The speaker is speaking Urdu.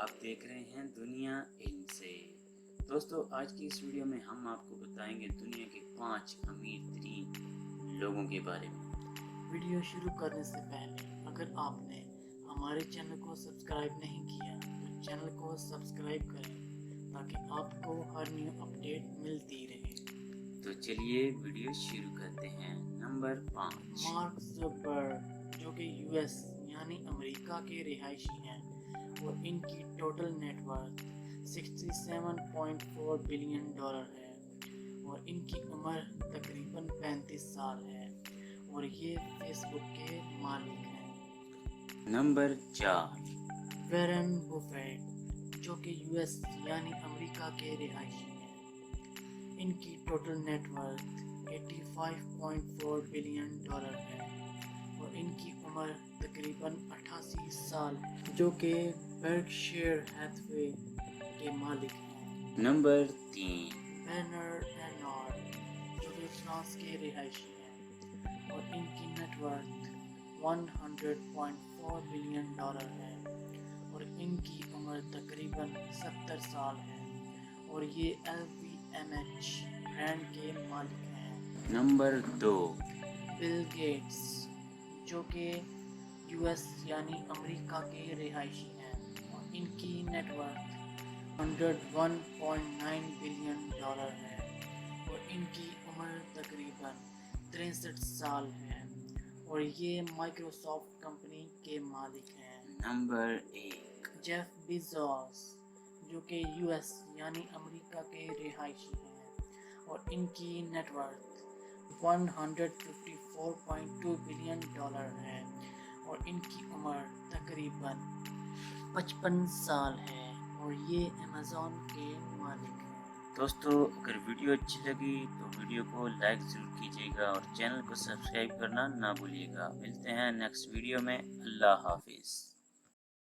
آپ دیکھ رہے ہیں دنیا علم سے۔ دوستو آج کی اس ویڈیو میں ہم آپ کو بتائیں گے دنیا کے 5 امیر ترین لوگوں کے بارے میں۔ ویڈیو شروع کرنے سے پہلے اگر آپ نے ہمارے چینل کو سبسکرائب نہیں کیا تو چینل کو سبسکرائب کریں تاکہ آپ کو ہر نیو اپڈیٹ ملتی رہے۔ تو چلیے ویڈیو شروع کرتے ہیں۔ نمبر 5، مارک زکربرگ جو کہ یو ایس یعنی امریکہ کے رہائشی ہیں اور ان کی total net worth 67.4 billion dollar ہے اور ان کی عمر تقریباً 35 سال ہے اور یہ فیس بک کے مالک ہیں۔ نمبر 4، وارن بفیٹ جو کہ یو ایس یعنی امریکہ کے رہائشی ہیں۔ ان کی total net worth 85.4 billion dollar ہے اور ان کی عمر تقریباً 88 سال ہے جو کہ برکشائر ہیتھوے کے مالک ہیں۔ نمبر 3، برنارڈ ارنولڈ جو کہ فرانس کے رہائشی ہیں اور ان کی نیٹ ورتھ 100.4 بلین ڈالر ہے اور ان کی عمر تقریباً 70 سال ہے اور یہ LVMH برانڈ کے مالک ہیں۔ نمبر 2، بل گیٹس جو کہ یو ایس یعنی امریکہ کے رہائشی ہیں اور ان کی نیٹ ورتھ 101.9 بلین ڈالر ہے اور ان کی عمر تقریباً 63 سال ہے اور یہ مائکروسافٹ کمپنی کے مالک ہیں۔ نمبر 1، جیف بیزوس جو کہ یو ایس یعنی امریکہ کے رہائشی ہیں اور ان کی نیٹ ورتھ 154.2 بلین ڈالر ہے اور ان کی عمر تقریباً 55 سال ہے اور یہ امیزون کے مالک ہیں۔ دوستو اگر ویڈیو اچھی لگی تو ویڈیو کو لائک ضرور کیجیے گا اور چینل کو سبسکرائب کرنا نہ بھولیے گا۔ ملتے ہیں نیکسٹ ویڈیو میں۔ اللہ حافظ۔